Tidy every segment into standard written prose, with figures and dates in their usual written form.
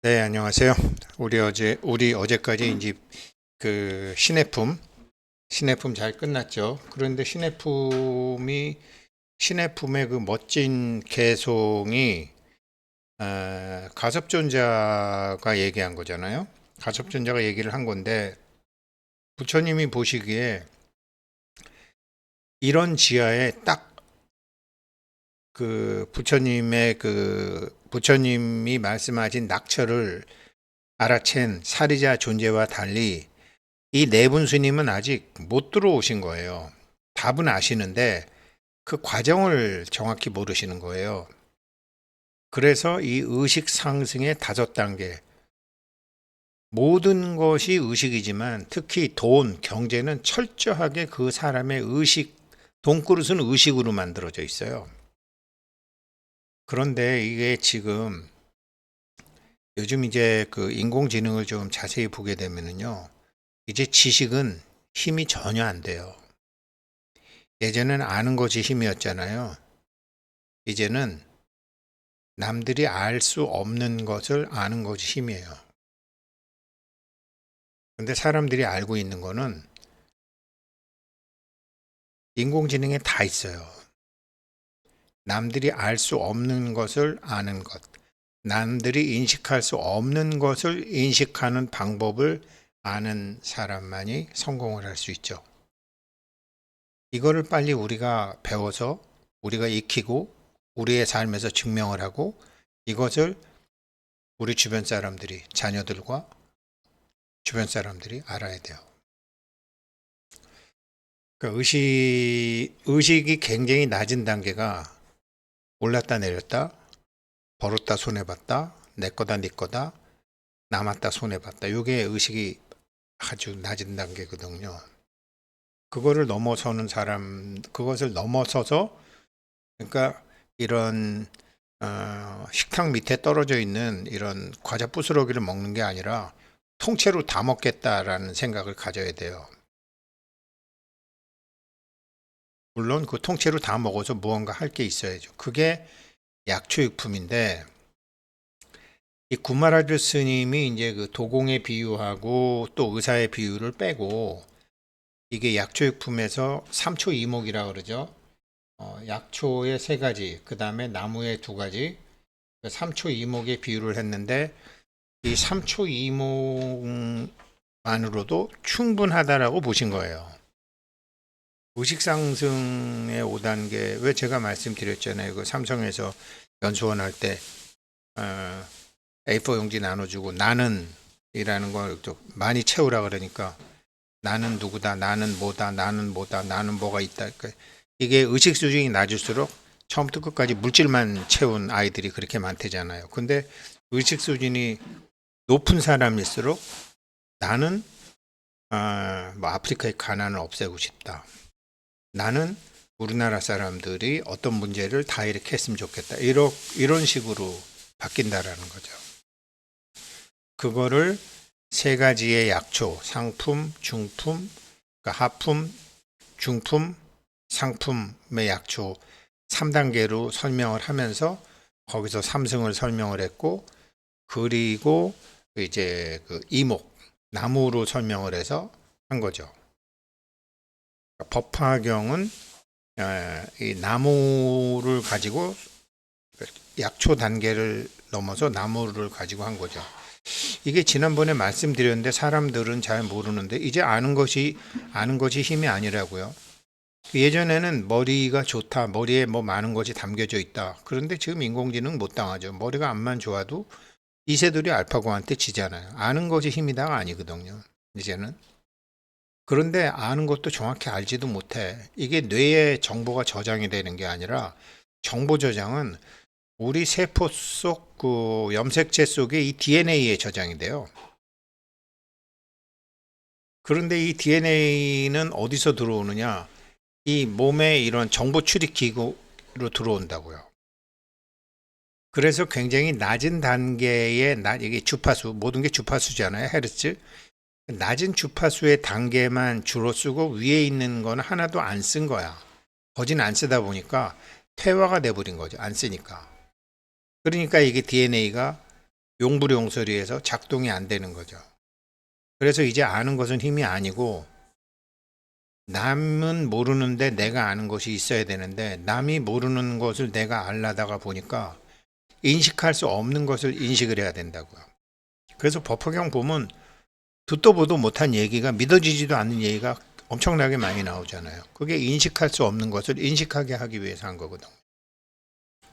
네, 안녕하세요. 우리 어제까지 이제 신해품 잘 끝났죠. 그런데 신해품의 그 멋진 개송이, 가섭존자가 얘기한 거잖아요. 가섭존자가 얘기를 한 건데, 부처님이 보시기에 이런 지하에 딱 부처님이 말씀하신 낙처를 알아챈 사리자 존재와 달리 이 네 분 스님은 아직 못 들어오신 거예요. 답은 아시는데 그 과정을 정확히 모르시는 거예요. 그래서 이 의식 상승의 5단계, 모든 것이 의식이지만 특히 돈, 경제는 철저하게 그 사람의 돈그릇은 의식으로 만들어져 있어요. 그런데 이게 지금 요즘 이제 그 인공지능을 좀 자세히 보게 되면은요, 이제 지식은 힘이 전혀 안 돼요. 예전에는 아는 것이 힘이었잖아요. 이제는 남들이 알 수 없는 것을 아는 것이 힘이에요. 근데 사람들이 알고 있는 거는 인공지능에 다 있어요. 남들이 알 수 없는 것을 아는 것, 남들이 인식할 수 없는 것을 인식하는 방법을 아는 사람만이 성공을 할 수 있죠. 이거를 빨리 우리가 배워서 우리가 익히고 우리의 삶에서 증명을 하고 이것을 우리 주변 사람들이, 자녀들과 주변 사람들이 알아야 돼요. 그러니까 의식이 굉장히 낮은 단계가 올랐다 내렸다, 벌었다 손해봤다, 내 거다 네 거다, 남았다 손해봤다. 이게 의식이 아주 낮은 단계거든요. 그것을 넘어서서, 그러니까 이런 식탁 밑에 떨어져 있는 이런 과자 부스러기를 먹는 게 아니라 통째로 다 먹겠다라는 생각을 가져야 돼요. 물론 그 통째로 다 먹어서 무언가 할 게 있어야죠. 그게 약초육품인데, 이 구마라주 스님이 이제 그 도공의 비유하고 또 의사의 비유를 빼고 이게 약초육품에서 삼초 이목이라 그러죠. 약초의 3가지, 그 다음에 나무의 2가지, 삼초 이목의 비유를 했는데 이 삼초 이목만으로도 충분하다라고 보신 거예요. 의식 상승의 5단계, 왜 제가 말씀드렸잖아요. 그 삼성에서 연수원 할 때 A4 용지 나눠주고 나는 이라는 걸 좀 많이 채우라 그러니까 나는 누구다, 나는 뭐다, 나는 뭐다, 나는 뭐가 있다. 그러니까 이게 의식 수준이 낮을수록 처음부터 끝까지 물질만 채운 아이들이 그렇게 많대잖아요. 근데 의식 수준이 높은 사람일수록 나는 뭐 아프리카의 가난을 없애고 싶다. 나는 우리나라 사람들이 어떤 문제를 다 이렇게 했으면 좋겠다. 이런 식으로 바뀐다라는 거죠. 그거를 3가지의 약초, 상품, 중품, 그러니까 하품, 중품, 상품의 약초 3단계로 설명을 하면서 거기서 삼승을 설명을 했고, 그리고 이제 그 이목, 나무로 설명을 해서 한 거죠. 법화경은 이 나무를 가지고 약초 단계를 넘어서 나무를 가지고 한 거죠. 이게 지난번에 말씀드렸는데 사람들은 잘 모르는데 이제 아는 것이 힘이 아니라고요. 예전에는 머리가 좋다, 머리에 뭐 많은 것이 담겨져 있다. 그런데 지금 인공지능 못 당하죠. 머리가 암만 좋아도 이세돌이 알파고한테 지잖아요. 아는 것이 힘이다가 아니거든요. 이제는. 그런데 아는 것도 정확히 알지도 못해. 이게 뇌에 정보가 저장이 되는 게 아니라 정보 저장은 우리 세포 속 그 염색체 속에 이 DNA에 저장이 돼요. 그런데 이 DNA는 어디서 들어오느냐? 이 몸에 이런 정보 출입 기구로 들어온다고요. 그래서 굉장히 낮은 단계의 이게 주파수, 모든 게 주파수잖아요. 헤르츠. 낮은 주파수의 단계만 주로 쓰고 위에 있는 건 하나도 안 쓴 거야. 거진 안 쓰다 보니까 퇴화가 돼버린 거죠. 안 쓰니까. 그러니까 이게 DNA가 용불용설이해서 작동이 안 되는 거죠. 그래서 이제 아는 것은 힘이 아니고 남은 모르는데 내가 아는 것이 있어야 되는데 남이 모르는 것을 내가 알려다가 보니까 인식할 수 없는 것을 인식을 해야 된다고요. 그래서 법화경 보면 듣도 보도 못한 얘기가 믿어지지도 않는 얘기가 엄청나게 많이 나오잖아요. 그게 인식할 수 없는 것을 인식하게 하기 위해서 한 거거든요.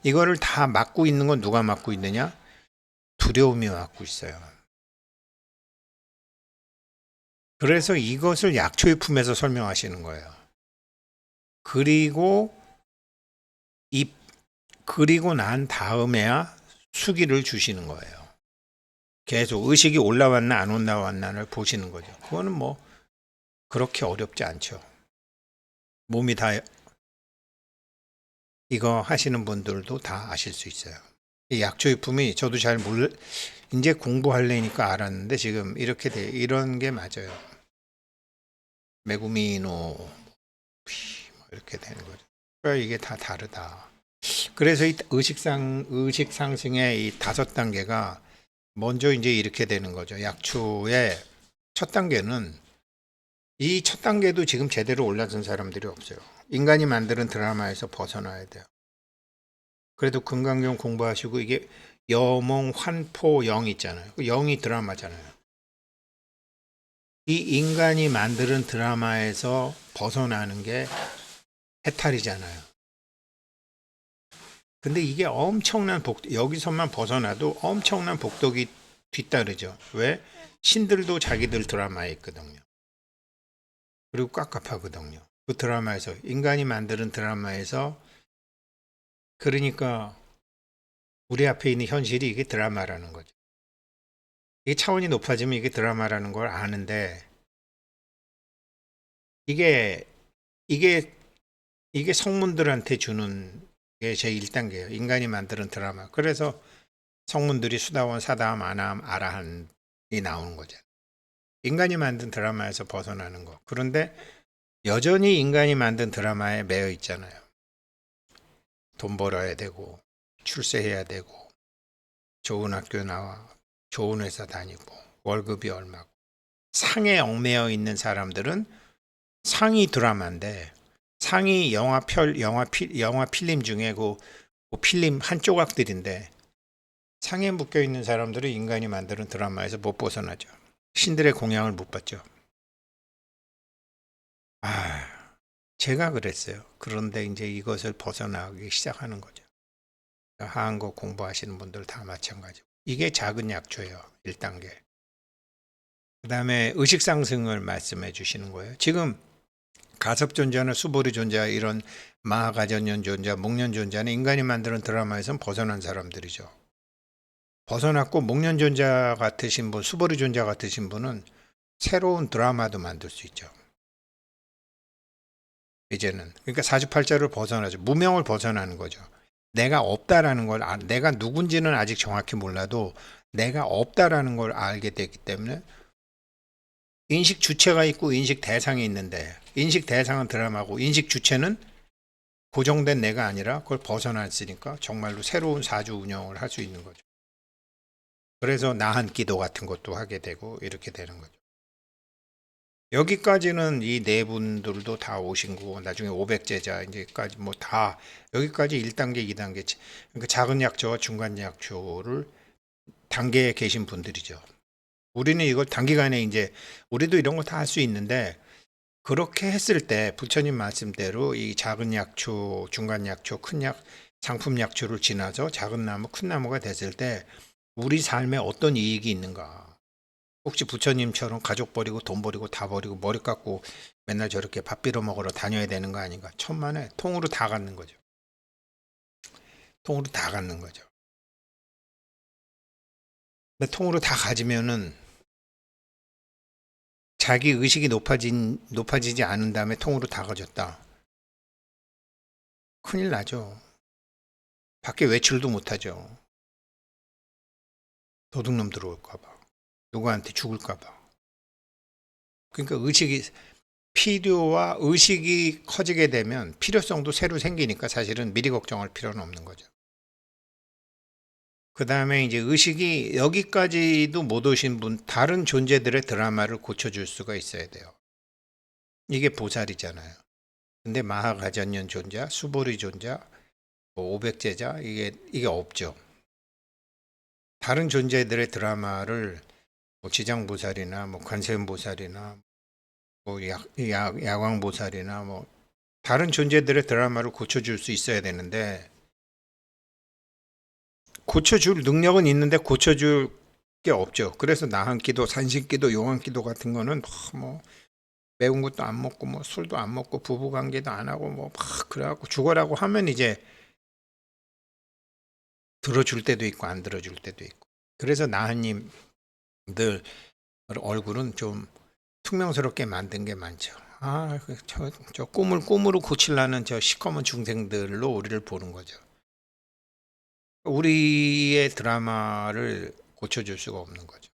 이거를 다 막고 있는 건 누가 막고 있느냐? 두려움이 막고 있어요. 그래서 이것을 약초의 품에서 설명하시는 거예요. 그리고 그리고 난 다음에야 수기를 주시는 거예요. 계속 의식이 올라왔나 안 올라왔나를 보시는 거죠. 그거는 뭐 그렇게 어렵지 않죠. 몸이 다 이거 하시는 분들도 다 아실 수 있어요. 이 약초의 품이 저도 잘 이제 공부하려니까 알았는데 지금 이렇게 이런 게 맞아요. 메구미노 이렇게 되는 거죠. 그러니까 이게 다 다르다. 그래서 이 의식 상승의 이 5단계가 먼저 이제 이렇게 되는 거죠. 약초의 첫 단계는 이 첫 단계도 지금 제대로 올라선 사람들이 없어요. 인간이 만드는 드라마에서 벗어나야 돼요. 그래도 금강경 공부하시고 이게 여몽, 환포, 영 있잖아요. 그 영이 드라마잖아요. 이 인간이 만드는 드라마에서 벗어나는 게 해탈이잖아요. 근데 이게 엄청난 여기서만 벗어나도 엄청난 복덕이 뒤따르죠. 왜? 신들도 자기들 드라마에 있거든요. 그리고 깝깝하거든요. 그 드라마에서 인간이 만드는 드라마에서 그러니까 우리 앞에 있는 현실이 이게 드라마라는 거죠. 이게 차원이 높아지면 이게 드라마라는 걸 아는데 이게 이게 이게 성문들한테 주는 게 제 1단계예요. 인간이 만드는 드라마. 그래서 성문들이 수다원, 사다함, 아나함, 아라한이 나오는 거죠. 인간이 만든 드라마에서 벗어나는 거. 그런데 여전히 인간이 만든 드라마에 매여 있잖아요. 돈 벌어야 되고 출세해야 되고 좋은 학교 나와 좋은 회사 다니고 월급이 얼마고 상에 얽매여 있는 사람들은 상이 드라마인데 상이 영화 필름 중에 그 필름 한 조각들인데 상에 묶여 있는 사람들은 인간이 만드는 드라마에서 못 벗어나죠. 신들의 공양을 못 받죠. 제가 그랬어요. 그런데 이제 이것을 벗어나기 시작하는 거죠. 하한거 공부하시는 분들 다 마찬가지고. 이게 작은 약초예요. 1단계. 그 다음에 의식상승을 말씀해 주시는 거예요. 지금 가섭존재나 수보리존재 이런 마하가전연존재, 목련존재는 인간이 만드는 드라마에선 벗어난 사람들이죠. 벗어났고 목련존재 같으신 분, 수보리존재 같으신 분은 새로운 드라마도 만들 수 있죠. 이제는 그러니까 사주팔자를 벗어나죠. 무명을 벗어나는 거죠. 내가 없다라는 걸 내가 누군지는 아직 정확히 몰라도 내가 없다라는 걸 알게 됐기 때문에 인식 주체가 있고 인식 대상이 있는데 인식 대상은 드라마고 인식 주체는 고정된 내가 아니라 그걸 벗어났으니까 정말로 새로운 사주 운영을 할 수 있는 거죠. 그래서 나한 기도 같은 것도 하게 되고 이렇게 되는 거죠. 여기까지는 이 네 분들도 다 오신 거고 나중에 500제자 이제까지 뭐 다 여기까지 1단계, 2단계 그러니까 작은 약초와 중간 약초를 단계에 계신 분들이죠. 우리는 이걸 단기간에 이제 우리도 이런 거 다 할 수 있는데 그렇게 했을 때 부처님 말씀대로 이 작은 약초, 중간 약초, 큰 상품 약초를 지나서 작은 나무, 큰 나무가 됐을 때 우리 삶에 어떤 이익이 있는가? 혹시 부처님처럼 가족 버리고 돈 버리고 다 버리고 머리 깎고 맨날 저렇게 밥 빌어 먹으러 다녀야 되는 거 아닌가? 천만에 통으로 다 갖는 거죠. 통으로 다 갖는 거죠. 근데 통으로 다 가지면은 자기 의식이 높아지지 않은 다음에 통으로 다 가졌다. 큰일 나죠. 밖에 외출도 못하죠. 도둑놈 들어올까봐. 누구한테 죽을까봐. 그러니까 필요와 의식이 커지게 되면 필요성도 새로 생기니까 사실은 미리 걱정할 필요는 없는 거죠. 그 다음에 이제 의식이 여기까지도 못 오신 분, 다른 존재들의 드라마를 고쳐줄 수가 있어야 돼요. 이게 보살이잖아요. 근데 마하가전년 존자, 수보리 존자, 뭐 오백제자, 이게 없죠. 다른 존재들의 드라마를 뭐 지장보살이나 뭐 관세음보살이나 뭐 야광보살이나 뭐 다른 존재들의 드라마를 고쳐줄 수 있어야 되는데, 고쳐줄 능력은 있는데 고쳐줄 게 없죠. 그래서 나한기도, 산신기도, 용한기도 같은 거는 뭐 매운 것도 안 먹고 뭐 술도 안 먹고 부부관계도 안 하고 뭐 막 그래갖고 죽어라고 하면 이제 들어줄 때도 있고 안 들어줄 때도 있고. 그래서 나한님들 얼굴은 좀 퉁명스럽게 만든 게 많죠. 저 꿈을 꿈으로 고치려는 저 시커먼 중생들로 우리를 보는 거죠. 우리의 드라마를 고쳐줄 수가 없는 거죠.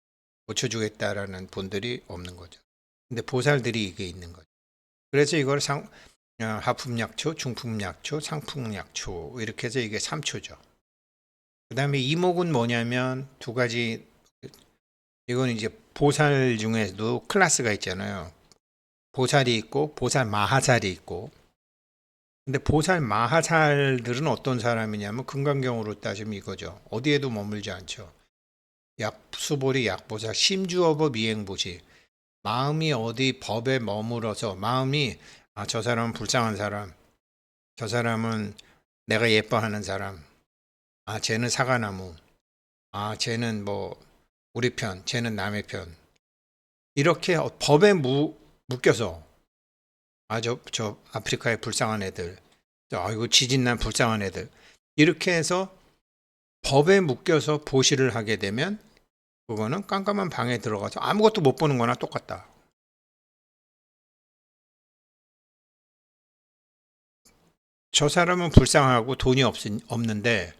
고쳐주겠다라는 분들이 없는 거죠. 근데 보살들이 이게 있는 거죠. 그래서 이걸 하품약초, 중품약초, 상품약초 이렇게 해서 이게 3초죠. 그 다음에 이목은 뭐냐면 두 가지, 이건 이제 보살 중에도 클래스가 있잖아요. 보살이 있고 보살 마하살이 있고, 근데 보살 마하살들은 어떤 사람이냐면 금강경으로 따지면 이거죠. 어디에도 머물지 않죠. 약수보리 약보살 심주어법 미행보시, 마음이 어디 법에 머물어서 마음이 저 사람은 불쌍한 사람, 저 사람은 내가 예뻐하는 사람, 쟤는 사과나무, 쟤는 뭐 우리 편, 쟤는 남의 편, 이렇게 법에 묶여서 저 아프리카의 불쌍한 애들, 이거 지진난 불쌍한 애들, 이렇게 해서 법에 묶여서 보시를 하게 되면 그거는 깜깜한 방에 들어가서 아무것도 못 보는 거나 똑같다. 저 사람은 불쌍하고 돈이 없는데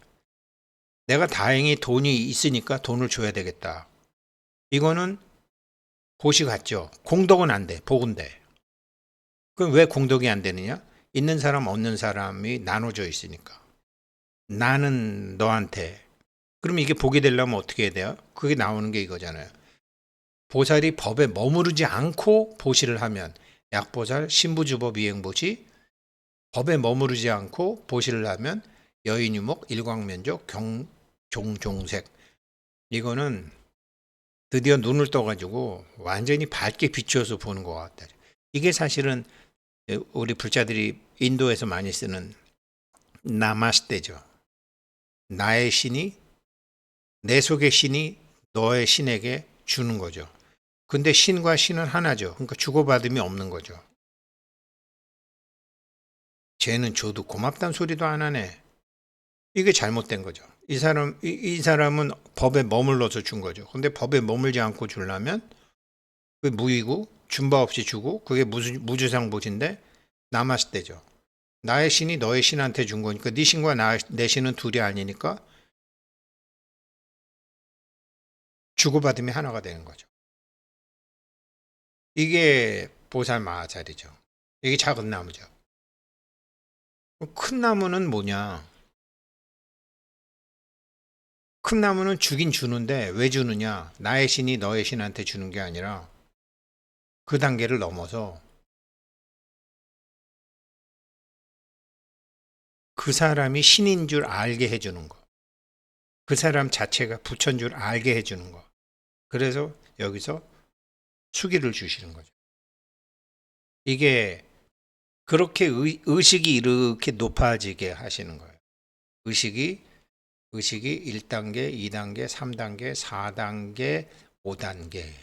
내가 다행히 돈이 있으니까 돈을 줘야 되겠다. 이거는 보시 같죠. 공덕은 안 돼. 복은 돼. 그럼 왜 공덕이 안 되느냐? 있는 사람 없는 사람이 나눠져 있으니까. 나는 너한테. 그럼 이게 복이 되려면 어떻게 해야 돼요? 그게 나오는 게 이거잖아요. 보살이 법에 머무르지 않고 보시를 하면, 약보살, 신부주법 이행보시, 법에 머무르지 않고 보시를 하면 여인유목, 일광면적, 종색, 이거는 드디어 눈을 떠가지고 완전히 밝게 비추어서 보는 것 같다. 이게 사실은 우리 불자들이 인도에서 많이 쓰는 나마스테죠. 나의 신이, 내 속의 신이 너의 신에게 주는 거죠. 근데 신과 신은 하나죠. 그러니까 주고받음이 없는 거죠. 쟤는 줘도 고맙다는 소리도 안 하네. 이게 잘못된 거죠. 이 사람은 법에 머물러서 준 거죠. 근데 법에 머물지 않고 주려면 그 무이고 준 바 없이 주고, 그게 무주상보신데 나마스테죠. 나의 신이 너의 신한테 준 거니까 네 신과 내 신은 둘이 아니니까 주고받음이 하나가 되는 거죠. 이게 보살 마하살이죠. 이게 작은 나무죠. 큰 나무는 뭐냐? 큰 나무는 주긴 주는데 왜 주느냐? 나의 신이 너의 신한테 주는 게 아니라 그 단계를 넘어서 그 사람이 신인 줄 알게 해주는 거. 그 사람 자체가 부처인 줄 알게 해주는 거. 그래서 여기서 수기를 주시는 거죠. 이게 그렇게 의식이 이렇게 높아지게 하시는 거예요. 의식이 1단계, 2단계, 3단계, 4단계, 5단계.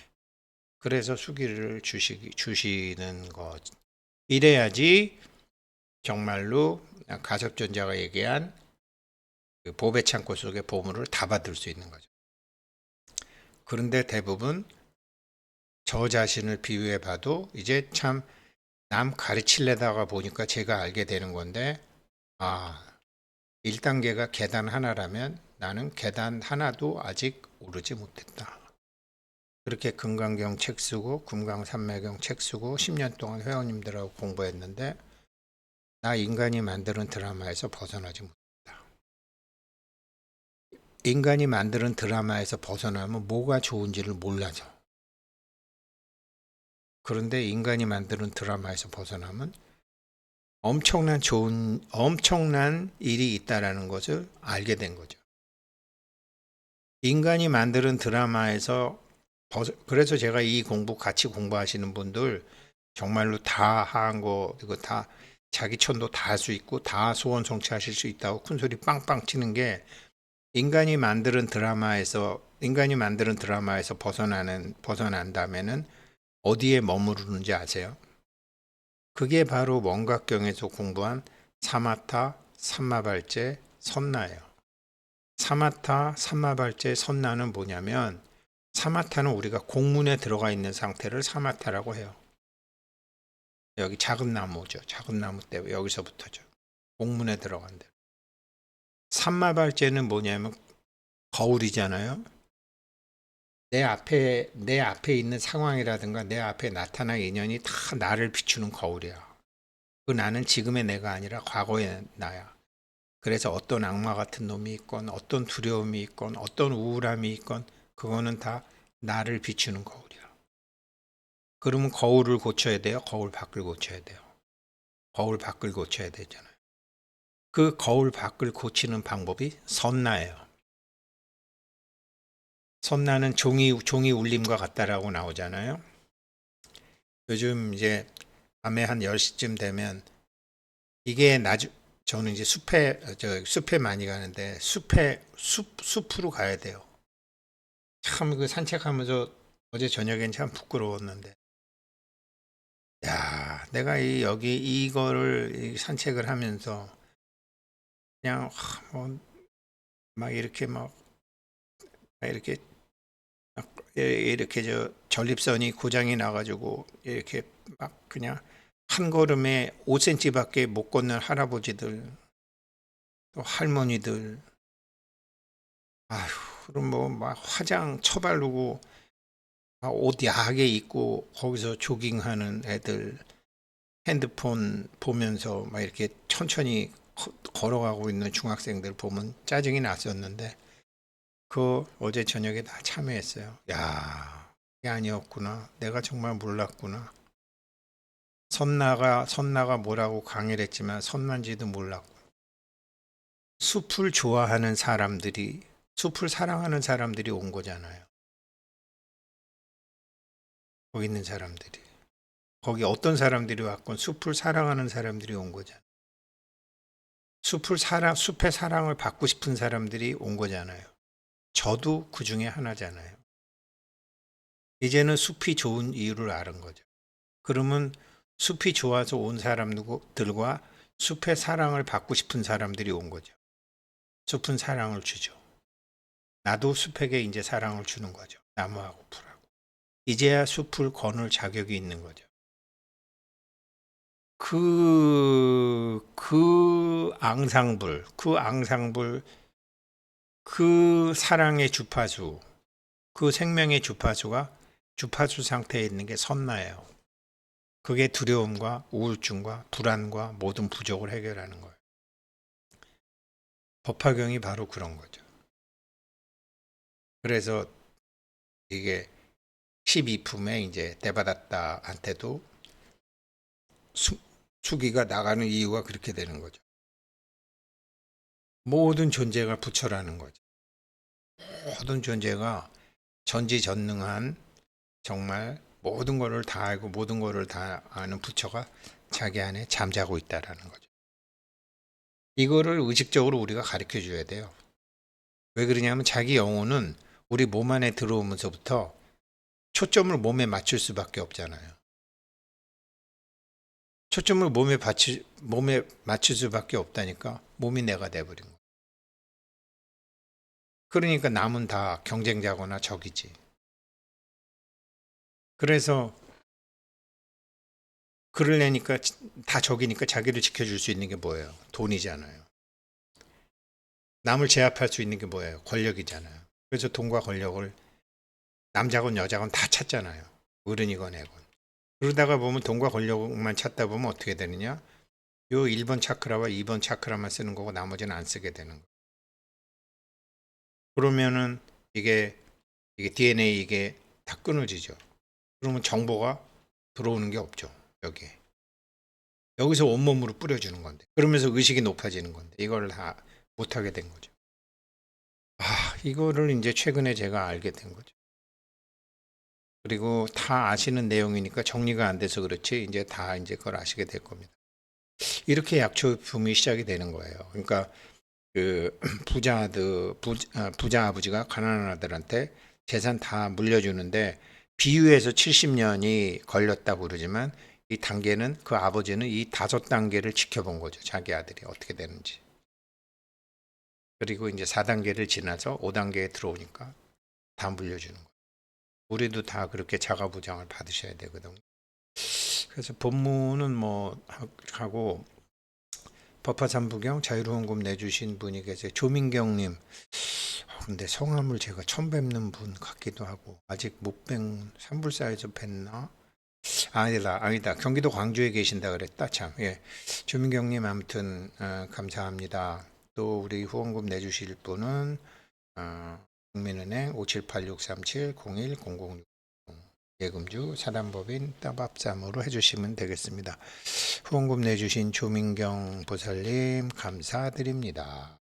그래서 수기를 주시는 것. 이래야지 정말로 가섭존자가 얘기한 그 보배 창고 속의 보물을 다 받을 수 있는 거죠. 그런데 대부분 저 자신을 비유해 봐도 이제 참 남 가르치려다가 보니까 제가 알게 되는 건데, 1단계가 계단 하나라면 나는 계단 하나도 아직 오르지 못했다. 그렇게 금강경 책 쓰고 금강산매경 책 쓰고 10년 동안 회원님들하고 공부했는데 나 인간이 만드는 드라마에서 벗어나지 못했다. 인간이 만드는 드라마에서 벗어나면 뭐가 좋은지를 몰라서. 그런데 인간이 만드는 드라마에서 벗어나면 엄청난 일이 있다라는 것을 알게 된 거죠. 인간이 만드는 드라마에서 그래서 제가 이 같이 공부하시는 분들 정말로 다 한 거, 이거 다 자기 천도 다 할 수 있고 다 소원 성취하실 수 있다고 큰 소리 빵빵 치는 게 인간이 만드는 드라마에서 벗어난 다음에는 어디에 머무르는지 아세요? 그게 바로 원각경에서 공부한 사마타, 삼마발제, 선나예요. 사마타, 삼마발제, 선나는 뭐냐면 사마타는 우리가 공문에 들어가 있는 상태를 사마타라고 해요. 여기 작은 나무죠. 작은 나무 때 여기서부터죠. 공문에 들어간대. 삼마발제는 뭐냐면 거울이잖아요. 내 앞에 있는 상황이라든가 내 앞에 나타난 인연이 다 나를 비추는 거울이야. 그 나는 지금의 내가 아니라 과거의 나야. 그래서 어떤 악마 같은 놈이 있건 어떤 두려움이 있건 어떤 우울함이 있건 그거는 다 나를 비추는 거울이야. 그러면 거울을 고쳐야 돼요? 거울 밖을 고쳐야 돼요? 거울 밖을 고쳐야 되잖아요. 그 거울 밖을 고치는 방법이 선나예요. 선나는 종이 울림과 같다라고 나오잖아요. 요즘 이제 밤에 한 10시쯤 되면 이게 저는 이제 숲에 많이 가는데 숲으로 가야 돼요. 참 그 산책하면서 어제 저녁엔 참 부끄러웠는데 야, 내가 여기 이거를 산책을 하면서 그냥 막 이렇게 이렇게 전립선이 고장이 나가지고 이렇게 막 그냥 한 걸음에 5cm밖에 못 걷는 할아버지들, 또 할머니들, 아휴, 그럼 막 화장 처바르고 옷 야하게 입고 거기서 조깅하는 애들, 핸드폰 보면서 막 이렇게 천천히 걸어가고 있는 중학생들 보면 짜증이 났었는데 어제 저녁에 다 참여했어요. 야, 그게 아니었구나. 내가 정말 몰랐구나. 선나가 뭐라고 강의를 했지만 선만지도 몰랐고. 숲을 사랑하는 사람들이 온 거잖아요. 거기 있는 사람들이. 거기 어떤 사람들이 왔건 숲을 사랑하는 사람들이 온 거잖아요. 숲의 사랑을 받고 싶은 사람들이 온 거잖아요. 저도 그 중에 하나잖아요. 이제는 숲이 좋은 이유를 아는 거죠. 그러면 숲이 좋아서 온 사람들과 숲의 사랑을 받고 싶은 사람들이 온 거죠. 숲은 사랑을 주죠. 나도 숲에게 이제 사랑을 주는 거죠. 나무하고 풀하고. 이제야 숲을 거눌 자격이 있는 거죠. 그 사랑의 주파수, 그 생명의 주파수 상태에 있는 게 선나예요. 그게 두려움과 우울증과 불안과 모든 부족을 해결하는 거예요. 법화경이 바로 그런 거죠. 그래서 이게 12품에 이제 대바다타한테도 수기가 나가는 이유가 그렇게 되는 거죠. 모든 존재가 부처라는 거죠. 모든 존재가 전지전능한 정말 모든 것을 다 알고 모든 것을 다 아는 부처가 자기 안에 잠자고 있다라는 거죠. 이거를 의식적으로 우리가 가르쳐 줘야 돼요. 왜 그러냐면 자기 영혼은 우리 몸 안에 들어오면서부터 초점을 몸에 맞출 수밖에 없잖아요. 초점을 몸에 맞출 수밖에 없다니까 몸이 내가 돼버린 거예요. 그러니까 남은 다 경쟁자거나 적이지. 그래서 그러려니까 다 적이니까 자기를 지켜줄 수 있는 게 뭐예요? 돈이잖아요. 남을 제압할 수 있는 게 뭐예요? 권력이잖아요. 그래서 돈과 권력을 남자건 여자건 다 찾잖아요. 어른이건 애건. 그러다가 보면 돈과 권력만 찾다 보면 어떻게 되느냐? 요 1번 차크라와 2번 차크라만 쓰는 거고 나머지는 안 쓰게 되는 거예요. 그러면은 이게 DNA 이게 다 끊어지죠. 그러면 정보가 들어오는 게 없죠. 여기에. 여기서 온몸으로 뿌려주는 건데. 그러면서 의식이 높아지는 건데. 이걸 다 못하게 된 거죠. 이거를 이제 최근에 제가 알게 된 거죠. 그리고 다 아시는 내용이니까 정리가 안 돼서 그렇지 이제 다 이제 그걸 아시게 될 겁니다. 이렇게 약초품이 시작이 되는 거예요. 그러니까 그 부자 아버지가 가난한 아들한테 재산 다 물려주는데 비유해서 70년이 걸렸다고 그러지만 이 단계는 그 아버지는 이 5단계를 지켜본 거죠. 자기 아들이 어떻게 되는지. 그리고 이제 4단계를 지나서 5단계에 들어오니까 다 물려주는 거예요. 우리도 다 그렇게 자가부장을 받으셔야 되거든요. 그래서 본문은 뭐 하고 법화삼부경 자유로운금 내주신 분이 계세요. 조민경님. 근데 성함을 제가 처음 뵙는 분 같기도 하고 아직 못 뵌 산불사에서 뵀나? 아니다. 경기도 광주에 계신다 그랬다 참. 예. 조민경님 아무튼 감사합니다. 또 우리 후원금 내주실 분은 국민은행 578637010060 예금주 사단법인 따밥삼으로 해주시면 되겠습니다. 후원금 내주신 조민경 보살님 감사드립니다.